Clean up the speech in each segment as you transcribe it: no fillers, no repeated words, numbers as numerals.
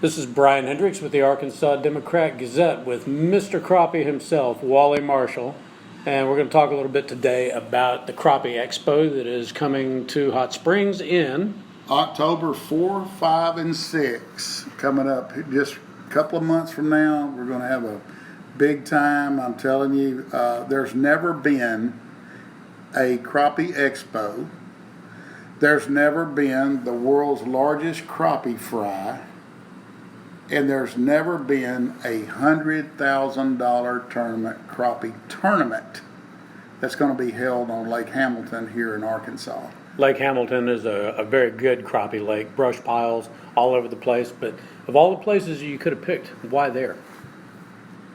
This is Bryan Hendricks with the Arkansas Democrat Gazette with Mr. Crappie himself, Wally Marshall. And we're going to talk a little bit today about the Crappie Expo that is coming to Hot Springs in October 4, 5, and 6 coming up just a couple of months from now. We're going to have a big time. I'm telling you, there's never been a Crappie Expo. There's never been the world's largest crappie fry. And there's never been a $100,000 crappie tournament that's going to be held on Lake Hamilton here in Arkansas. Lake Hamilton is a very good crappie lake, brush piles all over the place. But of all the places you could have picked, why there?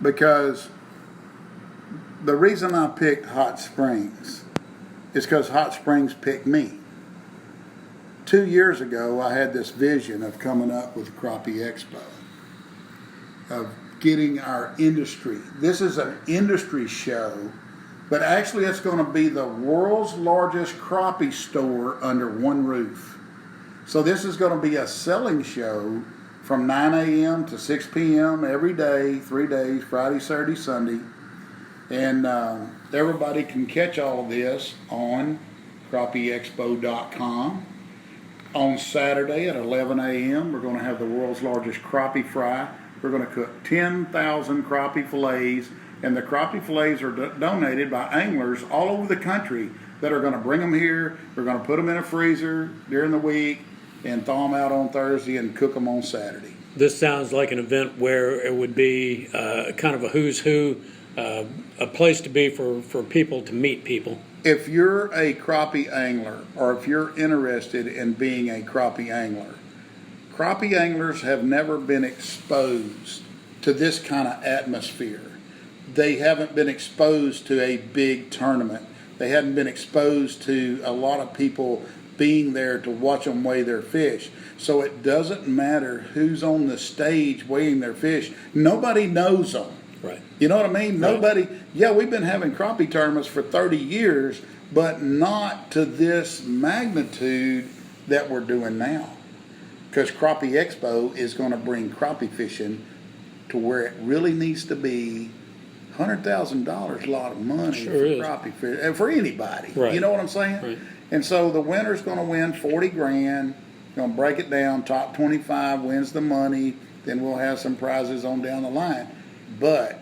Because the reason I picked Hot Springs is because Hot Springs picked me. 2 years ago, I had this vision of coming up with Crappie Expo, of getting our industry. This is an industry show, but actually it's going to be the world's largest crappie store under one roof. So this is going to be a selling show from 9 a.m. to 6 p.m. every day, 3 days, Friday, Saturday, Sunday. And everybody can catch all of this on crappieexpo.com. On Saturday at 11 a.m., we're going to have the world's largest crappie fry. We're going to cook 10,000 crappie fillets, and the crappie fillets are donated by anglers all over the country that are going to bring them here. We're going to put them in a freezer during the week and thaw them out on Thursday and cook them on Saturday. This sounds like an event where it would be kind of a who's who, a place to be for people to meet people. If you're a crappie angler, or if you're interested in being a crappie angler, crappie anglers have never been exposed to this kind of atmosphere. They haven't been exposed to a big tournament. They haven't been exposed to a lot of people being there to watch them weigh their fish. So it doesn't matter who's on the stage weighing their fish. Nobody knows them. Right. You know what I mean? Right. Nobody, we've been having crappie tournaments for 30 years, but not to this magnitude that we're doing now. Because Crappie Expo is going to bring crappie fishing to where it really needs to be. $100,000 is a lot of money for crappie fish, for anybody. Right. You know what I'm saying? Right. And so the winner's going to win 40 grand. Going to break it down. Top 25 wins the money. Then we'll have some prizes on down the line. But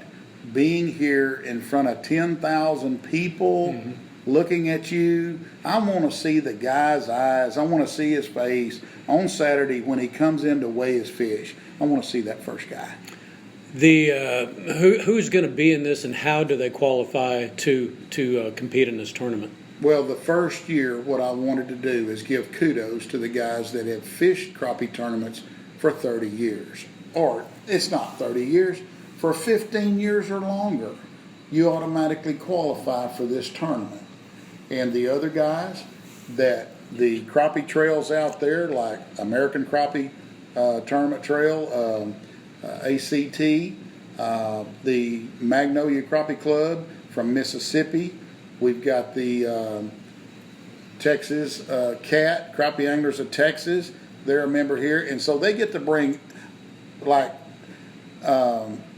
being here in front of 10,000 people looking at you, I want to see the guy's eyes. I want to see his face on Saturday when he comes in to weigh his fish. I want to see that first guy. Who's going to be in this, and how do they qualify to compete in this tournament? Well, the first year, what I wanted to do is give kudos to the guys that have fished crappie tournaments for 30 years. Or, it's not 30 years. For 15 years or longer, you automatically qualify for this tournament. And the other guys, that the crappie trails out there, like American Crappie Tournament Trail, ACT, the Magnolia Crappie Club from Mississippi, we've got the Texas CAT, Crappie Anglers of Texas, they're a member here. And so they get to bring, like,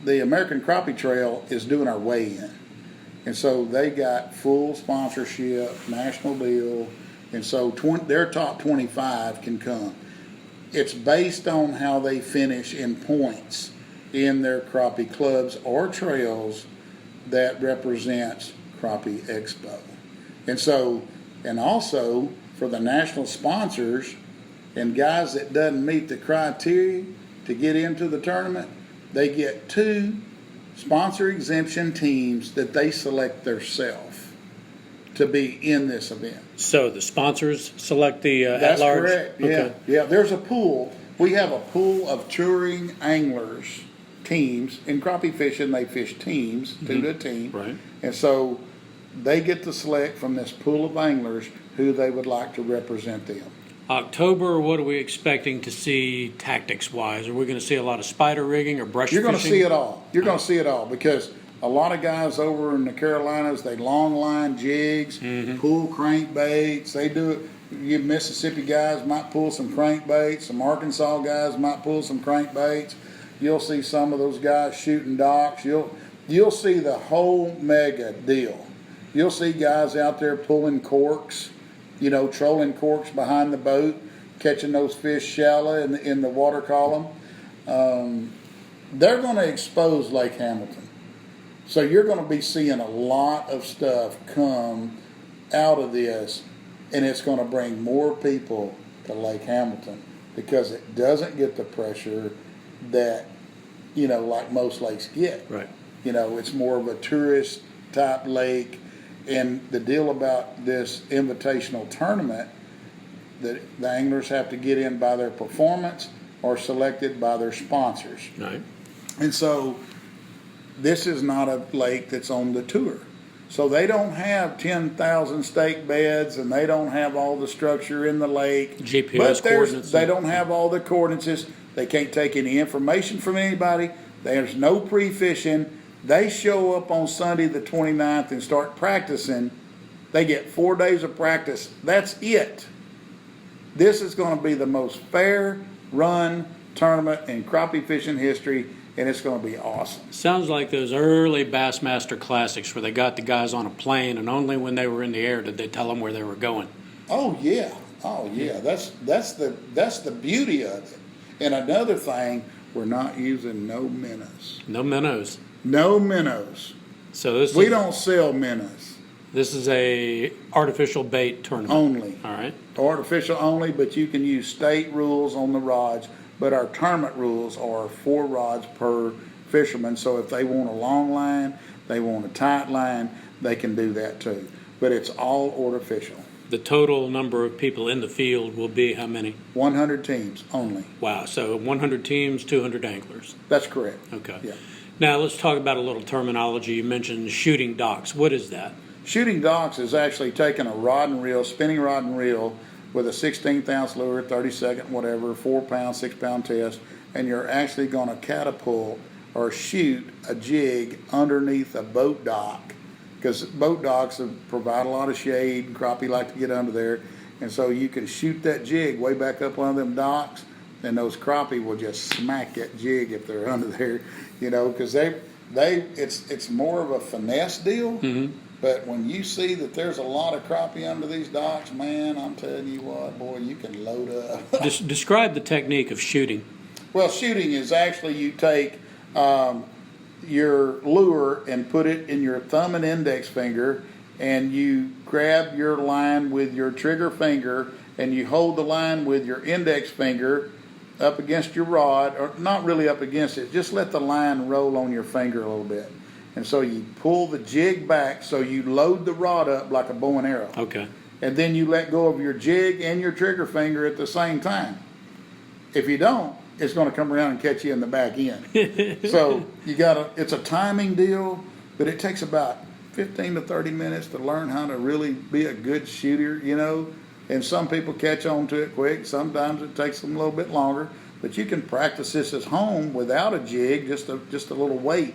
the American Crappie Trail is doing our weigh-in. And so they got full sponsorship, national deal, and so their top 25 can come. It's based on how they finish in points in their crappie clubs or trails that represents Crappie Expo. And so, and also for the national sponsors and guys that doesn't meet the criteria to get into the tournament, they get 2 sponsor exemption teams that they select themselves to be in this event. So the sponsors select the That's at-large? correct. Yeah. Okay. Yeah. There's a pool. We have a pool of touring anglers teams. In crappie fishing, they fish teams, 2 to a team. Right. And so they get to select from this pool of anglers who they would like to represent them. October, what are we expecting to see tactics-wise? Are we going to see a lot of spider rigging or brush You're fishing? going to see it all. You're going to see it all because a lot of guys over in the Carolinas, they long line jigs, pool crankbaits. They do it. You Mississippi guys might pull some crankbaits. Some Arkansas guys might pull some crankbaits. You'll see some of those guys shooting docks. You'll see the whole mega deal. You'll see guys out there pulling corks, trolling corks behind the boat, catching those fish shallow in the water column. They're going to expose Lake Hamilton. So you're going to be seeing a lot of stuff come out of this, and it's going to bring more people to Lake Hamilton because it doesn't get the pressure that, like most lakes get. Right. It's more of a tourist type lake. And the deal about this invitational tournament, that the anglers have to get in by their performance or selected by their sponsors. Right. And so this is not a lake that's on the tour. So they don't have 10,000 stake beds, and they don't have all the structure in the lake. GPS coordinates. They don't have all the coordinates. They can't take any information from anybody. There's no pre-fishing. They show up on Sunday the 29th and start practicing. They get 4 days of practice. That's it. This is going to be the most fair run tournament in crappie fishing history, and it's going to be awesome. Sounds like those early Bassmaster Classics where they got the guys on a plane, and only when they were in the air did they tell them where they were going. Oh yeah. That's the beauty of it. And another thing, we're not using no minnows. No minnows. No minnows. So we don't sell minnows. This is a artificial bait tournament. Only. All right. Artificial only, but you can use state rules on the rods. But our tournament rules are 4 rods per fisherman. So if they want a long line, they want a tight line, they can do that too. But it's all artificial. The total number of people in the field will be how many? 100 teams only. Wow. So 100 teams, 200 anglers. That's correct. Okay. Yeah. Now let's talk about a little terminology. You mentioned shooting docks. What is that? Shooting docks is actually taking a rod and reel, spinning rod and reel with a 16th ounce lure, 32nd, whatever, 4 pound, 6 pound test, and you're actually going to catapult or shoot a jig underneath a boat dock, because boat docks provide a lot of shade, and crappie like to get under there, and so you can shoot that jig way back up on them docks, and those crappie will just smack that jig if they're under there, because it's more of a finesse deal. Mm-hmm. But when you see that there's a lot of crappie under these docks, man, I'm telling you what, boy, you can load up. Describe the technique of shooting. Well, shooting is actually you take your lure and put it in your thumb and index finger, and you grab your line with your trigger finger, and you hold the line with your index finger up against your rod, or not really up against it, just let the line roll on your finger a little bit. And so you pull the jig back, so you load the rod up like a bow and arrow. Okay. And then you let go of your jig and your trigger finger at the same time. If you don't, it's going to come around and catch you in the back end. So it's a timing deal, but it takes about 15 to 30 minutes to learn how to really be a good shooter, And some people catch on to it quick. Sometimes it takes them a little bit longer. But you can practice this at home without a jig, just a little weight.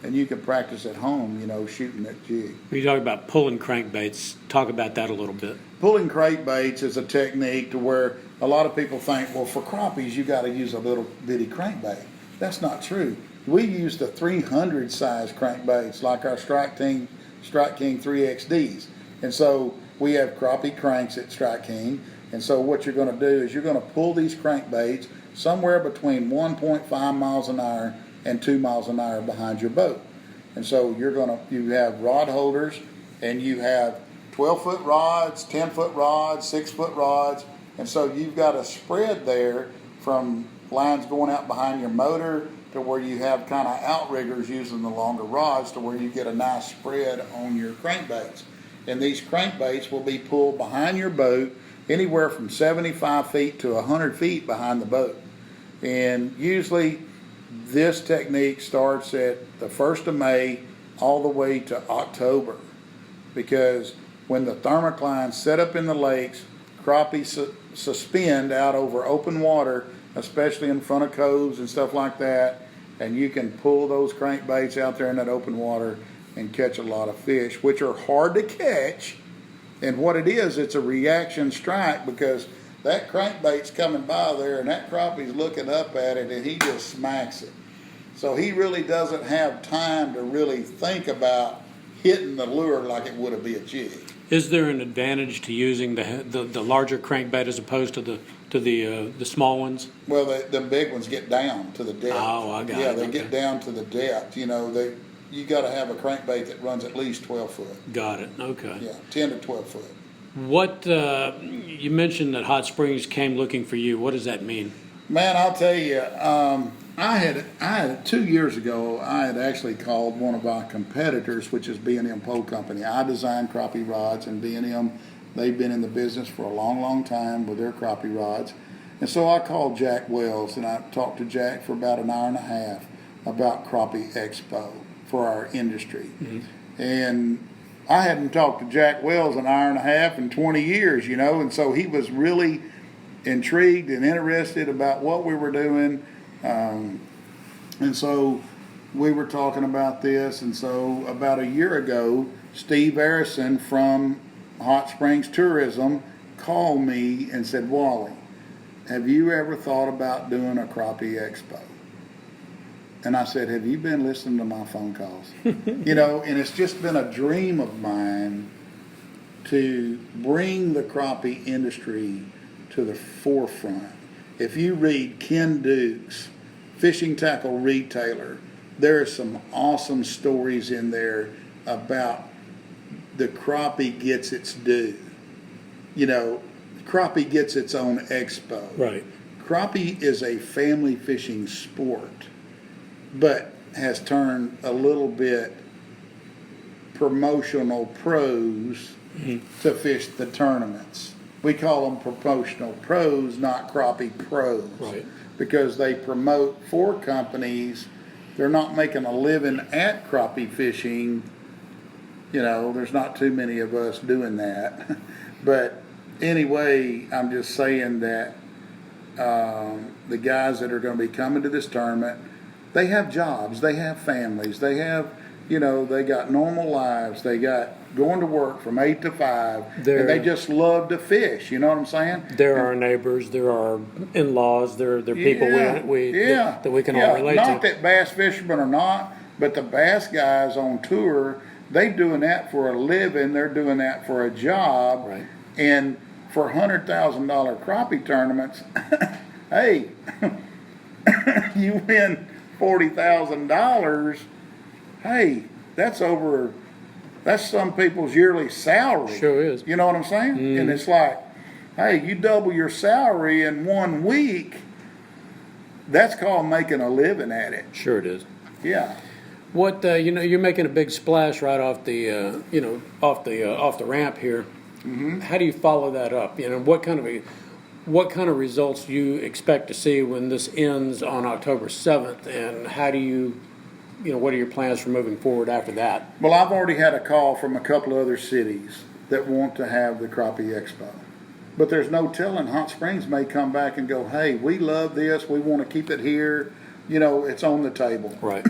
And you can practice at home, shooting that jig. When you talk about pulling crankbaits, talk about that a little bit. Pulling crankbaits is a technique to where a lot of people think, well, for crappies, you got to use a little bitty crankbait. That's not true. We use the 300 size crankbaits like our Strike King 3XDs. And so we have crappie cranks at Strike King. And so what you're going to do is you're going to pull these crankbaits somewhere between 1.5 miles an hour and 2 miles an hour behind your boat. And so you have rod holders, and you have 12-foot rods, 10-foot rods, 6-foot rods, and so you've got a spread there from lines going out behind your motor to where you have kind of outriggers using the longer rods to where you get a nice spread on your crankbaits. And these crankbaits will be pulled behind your boat anywhere from 75 feet to 100 feet behind the boat. And usually this technique starts at the 1st of May all the way to October, because when the thermoclines set up in the lakes, crappie suspend out over open water, especially in front of coves and stuff like that, and you can pull those crankbaits out there in that open water and catch a lot of fish, which are hard to catch And what it is, it's a reaction strike because that crankbait's coming by there and that crappie's looking up at it and he just smacks it. So he really doesn't have time to really think about hitting the lure like it would be a jig. Is there an advantage to using the larger crankbait as opposed to the small ones? Well, the big ones get down to the depth. Oh, I got it. Yeah, they Okay. get down to the depth. You know, you got to have a crankbait that runs at least 12 foot. Got it. Okay. Yeah, 10 to 12 foot. What you mentioned that Hot Springs came looking for you. What does that mean? Man, I'll tell you, I had 2 years ago, I had actually called one of our competitors, which is B&M Pole Company. I design crappie rods, and B&M, they've been in the business for a long, long time with their crappie rods. And so I called Jack Wells, and I talked to Jack for about an hour and a half about Crappie Expo for our industry. Mm-hmm. And I hadn't talked to Jack Wells an hour and a half in 20 years, you know, and so he was really intrigued and interested about what we were doing. And so we were talking about this, and so about a year ago, Steve Harrison from Hot Springs Tourism called me and said, Wally, have you ever thought about doing a Crappie Expo? And I said, have you been listening to my phone calls? You know, and it's just been a dream of mine to bring the crappie industry to the forefront. If you read Ken Duke's Fishing Tackle Retailer, there are some awesome stories in there about the crappie gets its due. You know, crappie gets its own expo. Right. Crappie is a family fishing sport, but has turned a little bit promotional pros to fish the tournaments. We call them promotional pros, not crappie pros. Right. Because they promote for companies. They're not making a living at crappie fishing. You know, there's not too many of us doing that. But anyway, I'm just saying that the guys that are going to be coming to this tournament, they have jobs, they have families, they have, you know, they got normal lives, they got going to work from 8 to 5, and they just love to fish, you know what I'm saying? There are neighbors, there are in-laws, there are people that we can all relate not to. that bass fishermen are not, but the bass guys on tour, they doing that for a living, they're doing that for a job, Right. And for $100,000 crappie tournaments, hey, you win $40,000, hey, that's some people's yearly salary. Sure is. You know what I'm saying? Mm. And it's like, hey, you double your salary in 1 week, that's called making a living at it. Sure it is. Yeah. What you know, you're making a big splash right off the off the ramp here. Mm-hmm. How do you follow that up? You know, what kind of results do you expect to see when this ends on October 7th, and how do you know, what are your plans for moving forward after that? Well, I've already had a call from a couple of other cities that want to have the Crappie Expo. But there's no telling. Hot Springs may come back and go, hey, we love this. We want to keep it here. You know, it's on the table. Right.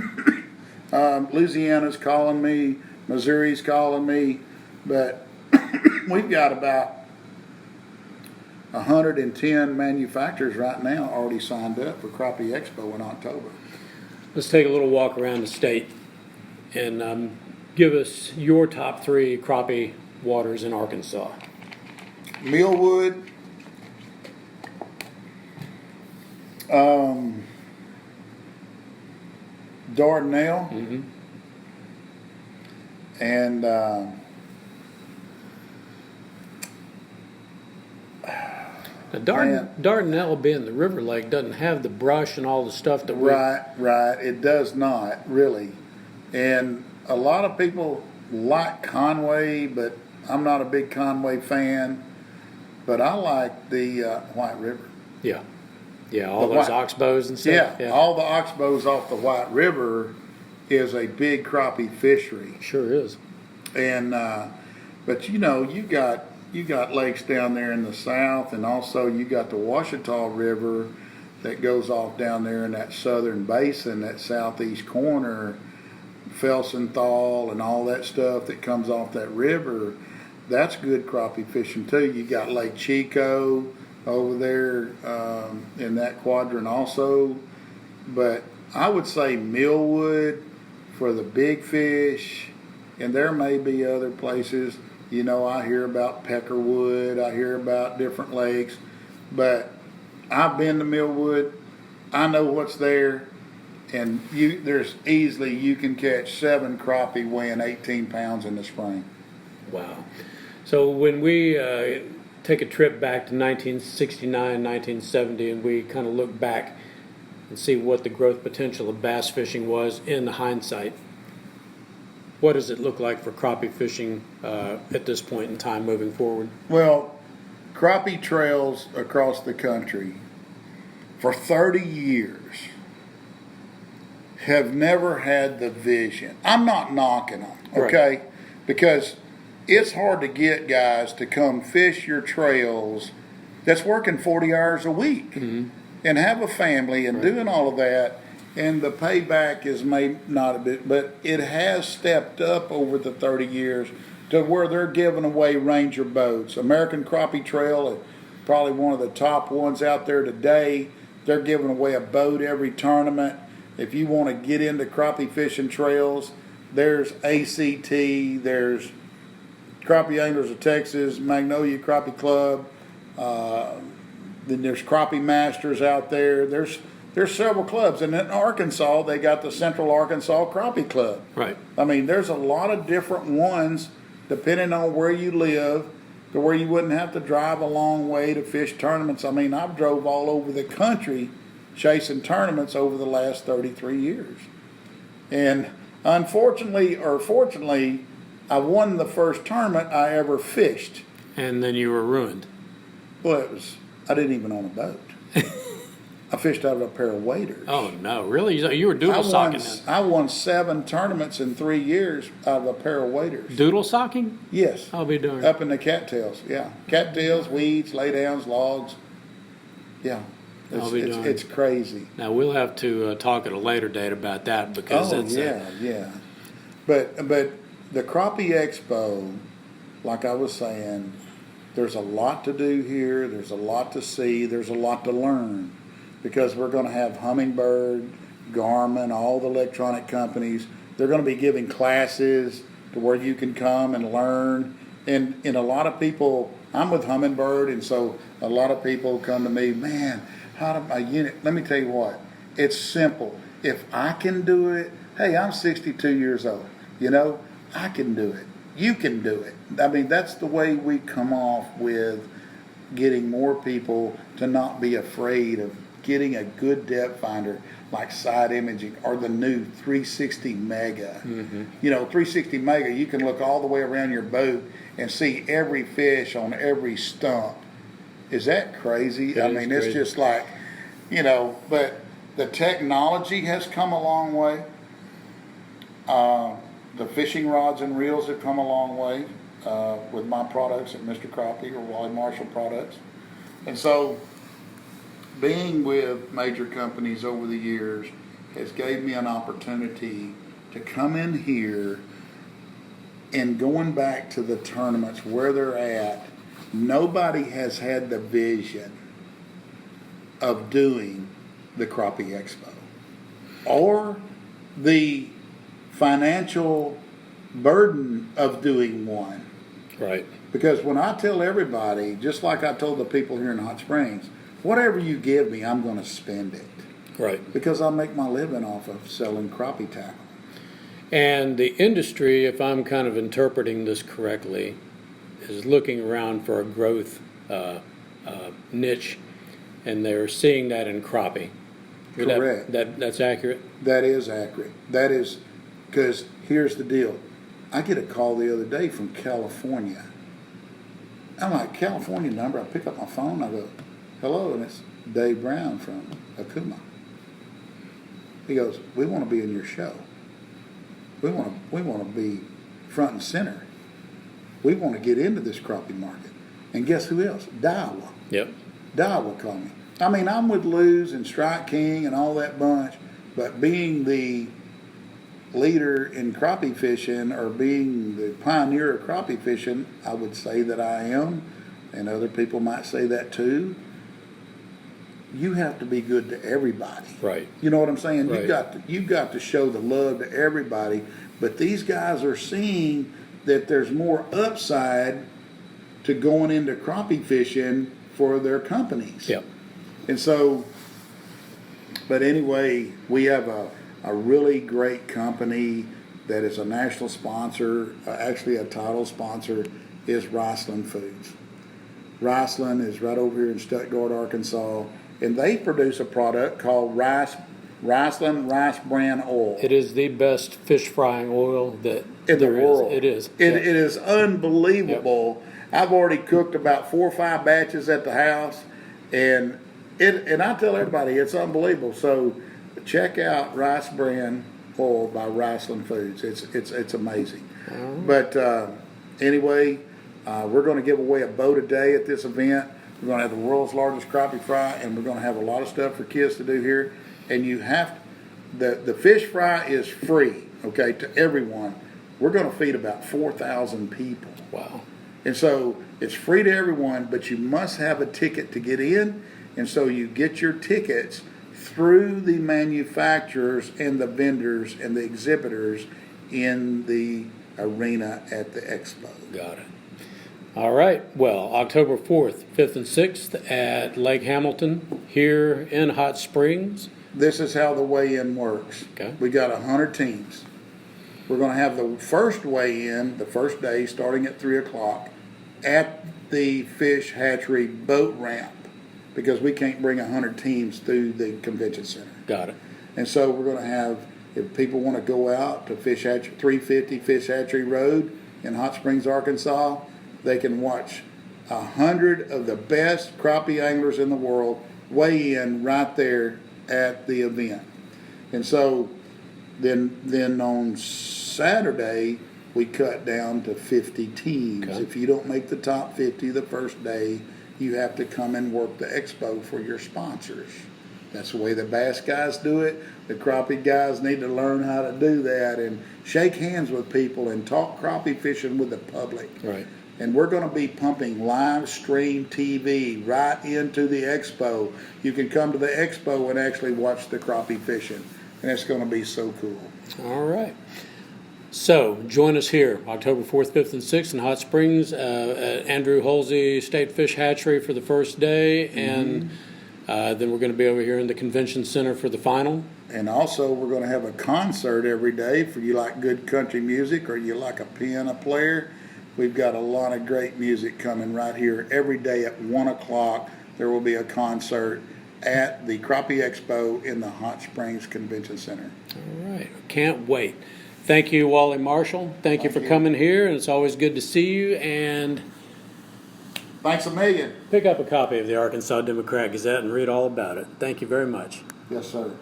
Louisiana's calling me. Missouri's calling me. But we've got about 110 manufacturers right now already signed up for Crappie Expo in October. Let's take a little walk around the state and give us your top 3 crappie waters in Arkansas. Millwood, Dardanelle, Mm-hmm. and Now, Dardanelle, being the river lake, doesn't have the brush and all the stuff that we... right, it does not really. And a lot of people like Conway, but I'm not a big Conway fan. But I like the White River. Yeah, all those oxbows and stuff. Yeah, all the oxbows off the White River is a big crappie fishery. Sure is. And but you know, you got lakes down there in the south, and also you got the Ouachita River that goes off down there in that southern basin, that southeast corner, Felsenthal and all that stuff that comes off that river. that's good crappie fishing too. You got Lake Chico over there in that quadrant also. But I would say Millwood for the big fish, and there may be other places. You know, I hear about Peckerwood, I hear about different lakes, but I've been to Millwood. I know what's there, and there's easily you can catch 7 crappie weighing 18 pounds in the spring. Wow. So when we take a trip back to 1969, 1970, and we kind of look back and see what the growth potential of bass fishing was in hindsight, what does it look like for crappie fishing at this point in time moving forward? Well, crappie trails across the country for 30 years have never had the vision. I'm not knocking them, okay? Right. Because it's hard to get guys to come fish your trails that's working 40 hours a week and have a family and doing all of that. And the payback is maybe not a bit, but it has stepped up over the 30 years to where they're giving away Ranger boats. American Crappie Trail, probably one of the top ones out there today. They're giving away a boat every tournament. If you want to get into crappie fishing trails, there's ACT, there's Crappie Anglers of Texas, Magnolia Crappie Club. Then there's Crappie Masters out there. There's several clubs, and in Arkansas they got the Central Arkansas Crappie Club. Right. I mean, there's a lot of different ones depending on where you live, to where you wouldn't have to drive a long way to fish tournaments. I mean, I've drove all over the country chasing tournaments over the last 33 years, and unfortunately or fortunately, I won the first tournament I ever fished. And then you were ruined. Well, I didn't even own a boat. I fished out of a pair of waders. Oh, no, really? You were doodle socking then? I won 7 tournaments in 3 years out of a pair of waders. Doodle socking? Yes. I'll be darned. Up in the cattails, yeah. Cattails, weeds, laydowns, logs. Yeah. It's crazy. Now, we'll have to talk at a later date about that because yeah. But the Crappie Expo, like I was saying, there's a lot to do here. There's a lot to see. There's a lot to learn, because we're going to have Humminbird, Garmin, all the electronic companies. They're going to be giving classes to where you can come and learn. And a lot of people, I'm with Humminbird, and so a lot of people come to me, man, how do my unit? Let me tell you what, it's simple. If I can do it, hey, I'm 62 years old. You know, I can do it. You can do it. I mean, that's the way we come off with getting more people to not be afraid of getting a good depth finder like Side Imaging or the new 360 Mega. You know, 360 Mega, you can look all the way around your boat and see every fish on every stump. Is that crazy? I mean, it's just like, you know, but the technology has come a long way. The fishing rods and reels have come a long way with my products at Mr. Crappie or Wally Marshall products. And so being with major companies over the years has gave me an opportunity to come in here, and going back to the tournaments where they're at, nobody has had the vision of doing the Crappie Expo or the financial burden of doing one. Right. Because when I tell everybody, just like I told the people here in Hot Springs, whatever you give me, I'm going to spend it. Right. Because I make my living off of selling crappie tackle. And the industry, if I'm kind of interpreting this correctly, is looking around for a growth niche, and they're seeing that in crappie. Correct. That's accurate? That is accurate. That is, because here's the deal. I get a call the other day from California. I'm like, California number. I pick up my phone. I go, hello, and it's Dave Brown from Akuma. He goes, we want to be in your show. We want to be front and center. We want to get into this crappie market. And guess who else? Daiwa. Yep. Daiwa called me. I mean, I'm with Luz and Strike King and all that bunch, but being the leader in crappie fishing, or being the pioneer of crappie fishing, I would say that I am, and other people might say that too. You have to be good to everybody. Right. You know what I'm saying? Right. You've got to show the love to everybody. But these guys are seeing that there's more upside to going into crappie fishing for their companies. Yep. And so, but anyway, we have a really great company that is a national sponsor, actually a title sponsor, is Riceland Foods. Riceland is right over here in Stuttgart, Arkansas, and they produce a product called Riceland Rice Bran Oil. It is the best fish frying oil that In the there is. world. It is. It Yep. is unbelievable. Yep. I've already cooked about 4 or 5 batches at the house, and I tell everybody it's unbelievable. So check out Rice Bran Oil by Riceland Foods. It's amazing. But anyway, we're going to give away a boat a day at this event. We're going to have the world's largest crappie fry, and we're going to have a lot of stuff for kids to do here. And you have the fish fry is free, okay, to everyone. We're going to feed about 4,000 people. Wow. And so it's free to everyone, but you must have a ticket to get in. And so you get your tickets through the manufacturers and the vendors and the exhibitors in the arena at the expo. Got it. All right. Well, October 4th, 5th, and 6th at Lake Hamilton here in Hot Springs. This is how the weigh-in works. Okay. We got 100 teams. We're going to have the first weigh-in, the first day, starting at 3 o'clock at the fish hatchery boat ramp, because we can't bring 100 teams through the convention center. Got it. And so we're going to have, if people want to go out to Fish Hatchery, 350 Fish Hatchery Road in Hot Springs, Arkansas, they can watch 100 of the best crappie anglers in the world weigh in right there at the event. And so then on Saturday, we cut down to 50 teams. Okay. If you don't make the top 50 the first day, you have to come and work the expo for your sponsors. That's the way the bass guys do it. The crappie guys need to learn how to do that and shake hands with people and talk crappie fishing with the public. Right. And we're going to be pumping live stream TV right into the expo. You can come to the expo and actually watch the crappie fishing. And it's going to be so cool. All right. So join us here October 4th, 5th, and 6th in Hot Springs at Andrew Halsey State Fish Hatchery for the first day. And then we're going to be over here in the convention center for the final. And also, we're going to have a concert every day for you like good country music or you like a piano player. We've got a lot of great music coming right here every day at 1 o'clock. There will be a concert at the Crappie Expo in the Hot Springs Convention Center. All right. Can't wait. Thank you, Wally Marshall. Thank you for coming here, and it's always good to see you. And Thanks a million. pick up a copy of the Arkansas Democrat Gazette and read all about it. Thank you very much. Yes, sir.